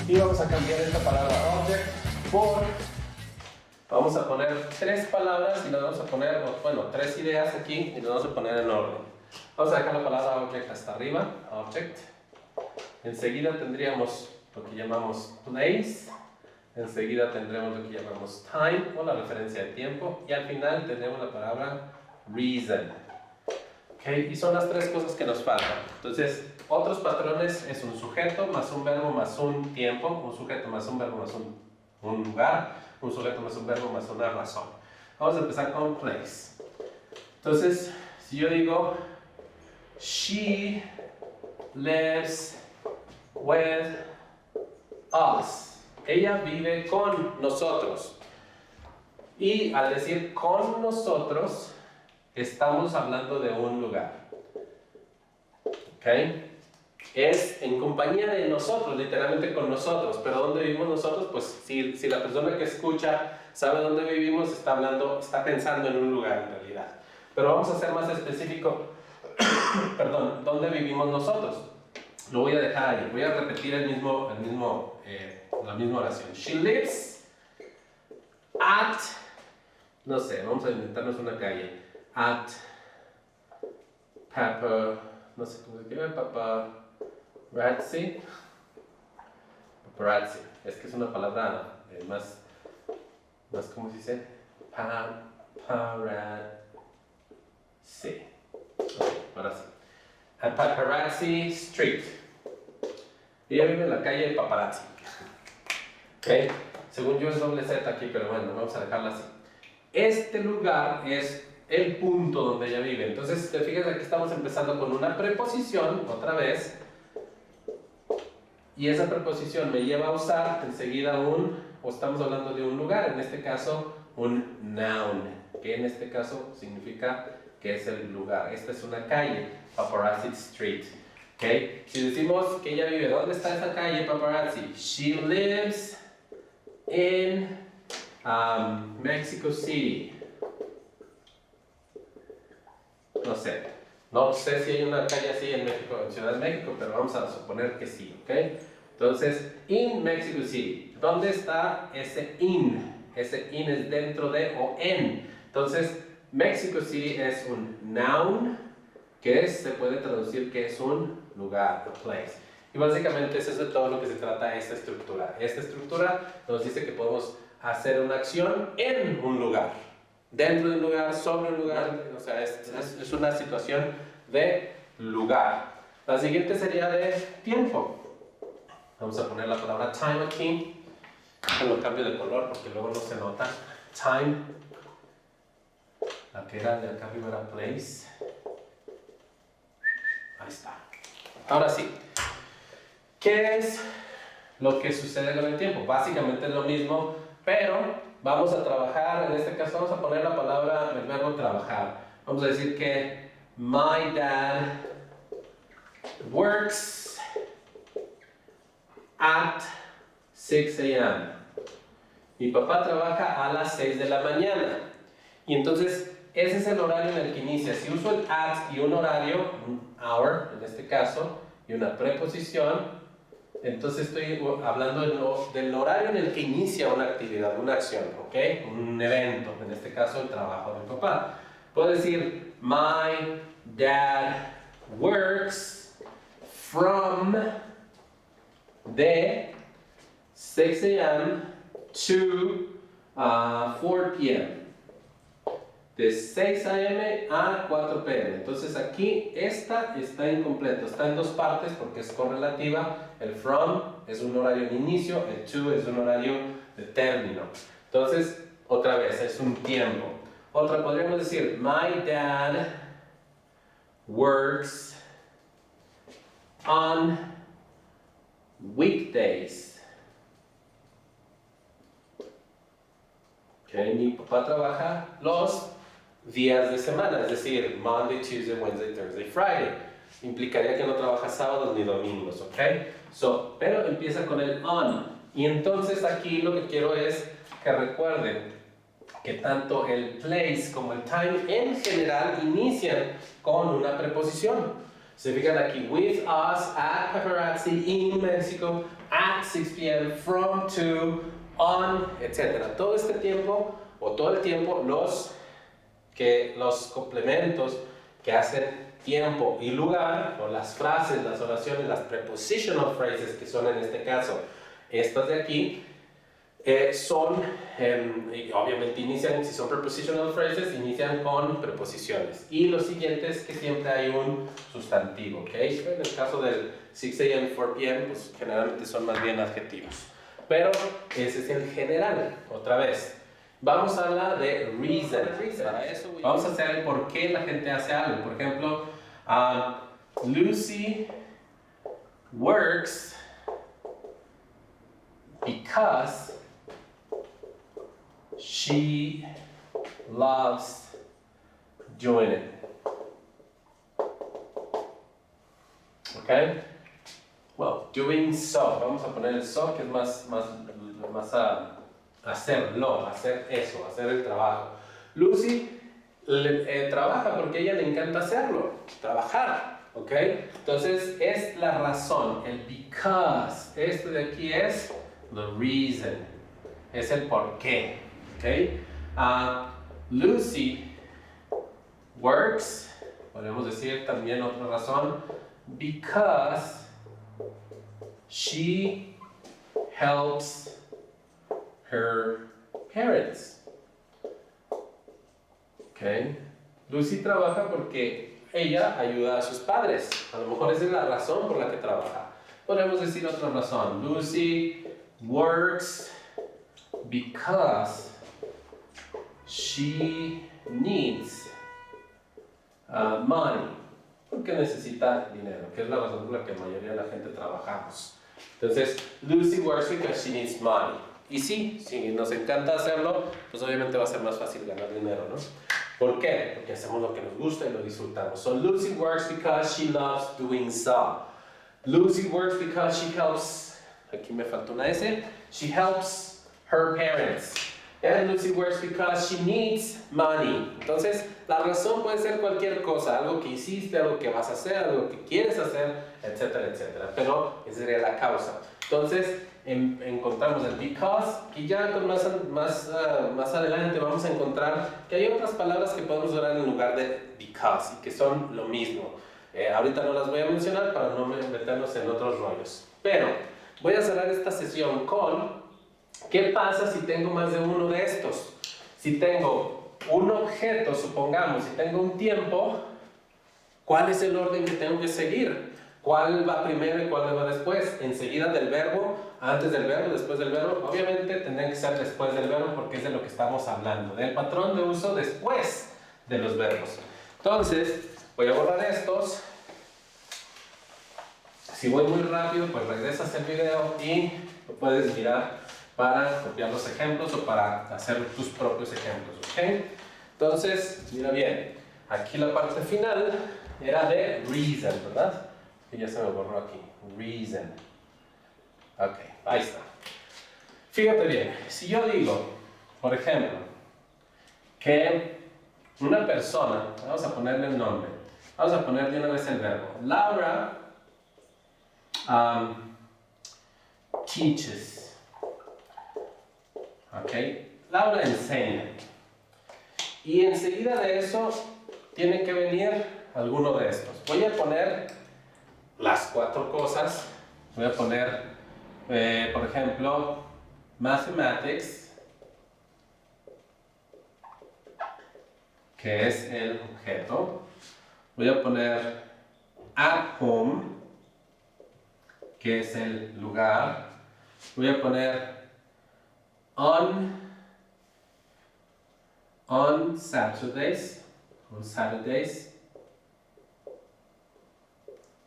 Y vamos a cambiar esta palabra object por... Vamos a poner 3 palabras y las vamos a poner, bueno, 3 ideas aquí y las vamos a poner en orden. Vamos a dejar la palabra object hasta arriba, object. Enseguida tendríamos lo que llamamos place. Enseguida tendremos lo que llamamos time o la referencia de tiempo. Y al final tendremos la palabra reason. ¿Okay? Y son las 3 cosas que nos faltan. Entonces, otros patrones es un sujeto más un verbo más un tiempo. Un sujeto más un verbo más un lugar. Un sujeto más un verbo más una razón. Vamos a empezar con place. Entonces, si yo digo she lives with us. Ella vive con nosotros. Y al decir con nosotros, estamos hablando de un lugar. ¿Ok? Es en compañía de nosotros, literalmente con nosotros. Pero ¿dónde vivimos nosotros? Pues si la persona que escucha sabe dónde vivimos, está pensando en un lugar en realidad. Pero vamos a ser más específico. Perdón, ¿dónde vivimos nosotros? Lo voy a dejar ahí. Voy a repetir la misma oración. She lives at, no sé, vamos a inventarnos una calle. At Papa, no sé cómo se llama, Paparazzi. Paparazzi. Es que es una palabra más, ¿cómo se dice? Paparazzi. Okay, ahora sí. At Paparazzi Street. Ella vive en la calle Paparazzi. ¿Ok? Según yo es doble Z aquí, pero bueno, vamos a dejarla así. Este lugar es el punto donde ella vive. Entonces, te fijas, aquí estamos empezando con una preposición, otra vez. Y esa preposición me lleva a usar enseguida o estamos hablando de un lugar, en este caso, un noun, que en este caso significa que es el lugar. Esta es una calle, Paparazzi Street. ¿Okay? Si decimos que ella vive, ¿dónde está esa calle Paparazzi? She lives in Mexico City. No sé si hay una calle así en México, en Ciudad de México, pero vamos a suponer que sí, ¿ok? Entonces, in Mexico City. ¿Dónde está ese in? Ese in es dentro de o en. Entonces, Mexico City es un noun que se puede traducir que es un lugar, a place. Y básicamente eso es de todo lo que se trata esta estructura. Esta estructura nos dice que podemos hacer una acción en un lugar, dentro de un lugar, sobre un lugar, o sea, es una situación de lugar. La siguiente sería de tiempo. Vamos a poner la palabra time aquí. Lo cambio de color porque luego no se nota. Time. La que era de acá arriba era place. Ahí está. Ahora sí. ¿Qué es lo que sucede con el tiempo? Básicamente es lo mismo, pero vamos a trabajar, en este caso vamos a poner el verbo trabajar. Vamos a decir que my dad works at 6 a.m. Mi papá trabaja a las 6 de la mañana. Y entonces, ese es el horario en el que inicia. Si uso el at y un horario, un hour en este caso, y una preposición, entonces estoy hablando del horario en el que inicia una actividad, una acción, ¿ok? Un evento, en este caso el trabajo de mi papá. Puedo decir, my dad works from de 6 a.m. to 4 p.m. De 6 a.m. a 4 p.m. Entonces aquí esta está incompleta, está en 2 partes porque es correlativa. El from es un horario de inicio, el to es un horario de término. Entonces, otra vez, es un tiempo. Otra, podríamos decir, my dad works on weekdays. Okay, mi papá trabaja los días de semana, es decir, Monday, Tuesday, Wednesday, Thursday, Friday. Implicaría que no trabaja sábados ni domingos, ¿ok? Pero empieza con el on. Y entonces aquí lo que quiero es que recuerden que tanto el place como el time en general inician con una preposición. Se fijan aquí, with us at Paparazzi in Mexico at 6 p.m. from to on, etc. Todo este tiempo o todo el tiempo los complementos que hacen tiempo y lugar, o las frases, las oraciones, las prepositional phrases que son en este caso estas de aquí, son, y obviamente inician, si son prepositional phrases, inician con preposiciones. Y lo siguiente es que siempre hay un sustantivo, ¿ok? En el caso del 6 a.m., 4 p.m., pues generalmente son más bien adjetivos. Pero ese es el general, otra vez. Vamos a la de reason. Para eso vamos a hacer el por qué la gente hace algo. Por ejemplo, Lucy works because she loves doing it. Okay? Well, doing so. Vamos a poner el so, que es más hacerlo, hacer eso, hacer el trabajo. Lucy trabaja porque a ella le encanta hacerlo, trabajar, ¿ok? Entonces es la razón, el because. Esto de aquí es the reason, es el por qué, ¿ok? Lucy works, podemos decir también otra razón, because she helps her parents. Okay. Lucy trabaja porque ella ayuda a sus padres. A lo mejor esa es la razón por la que trabaja. Podemos decir otra razón. Lucy works because she needs money. Porque necesita dinero, que es la razón por la que la mayoría de la gente trabajamos. Entonces, Lucy works because she needs money. Y sí, si nos encanta hacerlo, pues obviamente va a ser más fácil ganar dinero, ¿no? ¿Por qué? Porque hacemos lo que nos gusta y lo disfrutamos. So Lucy works because she loves doing so. Lucy works because she helps, aquí me falta una S, she helps her parents. And Lucy works because she needs money. Entonces, la razón puede ser cualquier cosa, algo que hiciste, algo que vas a hacer, algo que quieres hacer, etcétera, etcétera. Pero esa sería la causa. Entonces, encontramos el because, y ya más adelante vamos a encontrar que hay otras palabras que podemos usar en lugar de because y que son lo mismo. Ahorita no las voy a mencionar para no meternos en otros rollos. Pero voy a cerrar esta sesión con ¿qué pasa si tengo más de uno de estos? Si tengo un objeto, supongamos, si tengo un tiempo, ¿cuál es el orden que tengo que seguir? ¿Cuál va primero y cuál va después? ¿Enseguida del verbo? ¿Antes del verbo? ¿Después del verbo? Obviamente tendrían que ser después del verbo porque es de lo que estamos hablando, del patrón de uso después de los verbos. Entonces, voy a borrar estos. Si voy muy rápido, pues regresas el video y lo puedes mirar para copiar los ejemplos o para hacer tus propios ejemplos, ¿ok? Entonces, mira bien, aquí la parte final era de reason, ¿verdad? Que ya se me borró aquí, reason. Ok, ahí está. Fíjate bien, si yo digo, por ejemplo, que una persona, vamos a ponerle el nombre, vamos a poner de una vez el verbo. Laura teaches. Ok, Laura enseña. Y enseguida de eso tiene que venir alguno de estos. Voy a poner las cuatro cosas. Voy a poner, por ejemplo, mathematics, que es el objeto. Voy a poner at home, que es el lugar. Voy a poner on Saturdays,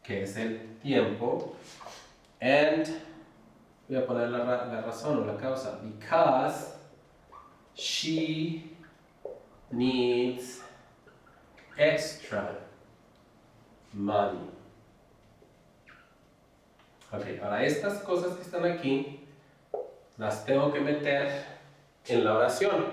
que es el tiempo, and voy a poner la razón o la causa, because she needs extra money. Ok, ahora estas cosas que están aquí las tengo que meter en la oración.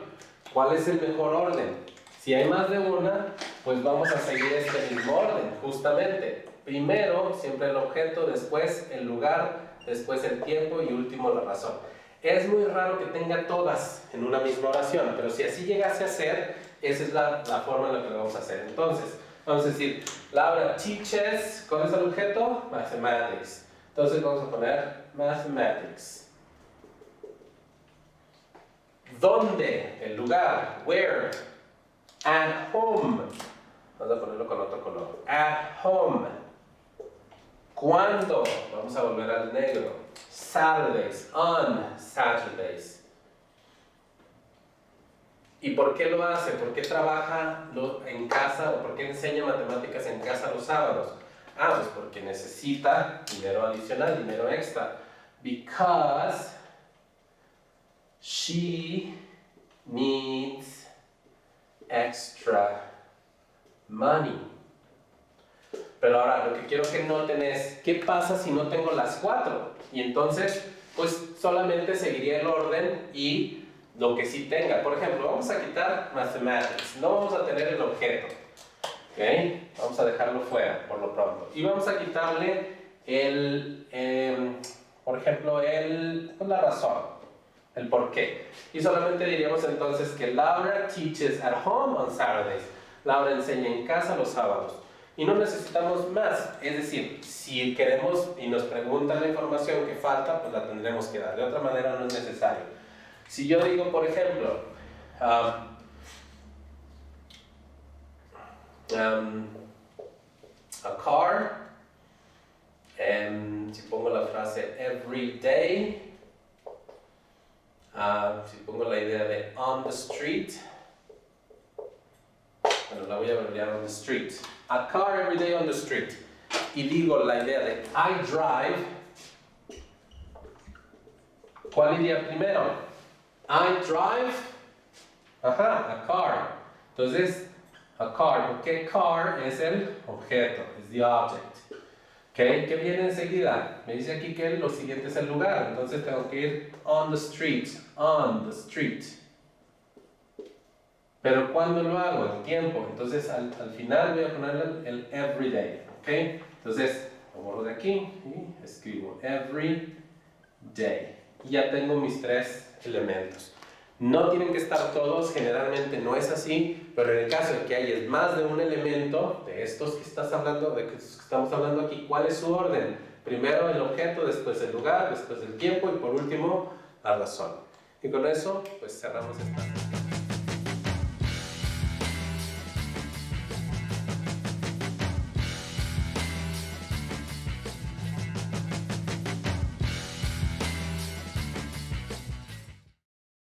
¿Cuál es el mejor orden? Si hay más de una, pues vamos a seguir este mismo orden, justamente. Primero, siempre el objeto, después el lugar, después el tiempo y último la razón. Es muy raro que tenga todas en una misma oración, pero si así llegase a ser, esa es la forma en la que lo vamos a hacer. Entonces, vamos a decir, Laura teaches, ¿cuál es el objeto? Mathematics. Entonces vamos a poner mathematics. ¿Dónde? El lugar. Where? At home. Vamos a ponerlo con otro color. At home. ¿Cuándo? Vamos a volver al negro. Saturdays. On Saturdays. ¿Y por qué lo hace? ¿Por qué trabaja en casa o por qué enseña matemáticas en casa los sábados? Ah, pues porque necesita dinero adicional, dinero extra. Because she needs extra money. Pero ahora lo que quiero que noten es, ¿qué pasa si no tengo las 4? Y entonces, pues solamente seguiría el orden y lo que sí tenga. Por ejemplo, vamos a quitar mathematics. No vamos a tener el objeto. ¿Ok? Vamos a dejarlo fuera por lo pronto. Y vamos a quitarle por ejemplo, la razón. El por qué. Y solamente diríamos entonces que Laura teaches at home on Saturdays. Laura enseña en casa los sábados. Y no necesitamos más. Es decir, si queremos y nos preguntan la información que falta, pues la tendremos que dar. De otra manera no es necesario. Si yo digo, por ejemplo, a car, si pongo la frase every day, si pongo la idea de on the street, bueno, la voy a abreviar on the street. A car every day on the street. Y digo la idea de I drive, ¿cuál iría primero? I drive, a car. Entonces, a car, porque car es el objeto, es the object. ¿Okay? ¿Qué viene enseguida? Me dice aquí que lo siguiente es el lugar, entonces tengo que ir on the street, on the street. Pero ¿cuándo lo hago? El tiempo. Entonces al final voy a ponerle el everyday. ¿Okay? Entonces lo borro de aquí y escribo every day. Y ya tengo mis 3 elementos. No tienen que estar todos, generalmente no es así, pero en el caso de que haya más de un elemento de estos que estamos hablando aquí, ¿cuál es su orden? Primero el objeto, después el lugar, después el tiempo y por último la razón. Y con eso pues cerramos esta.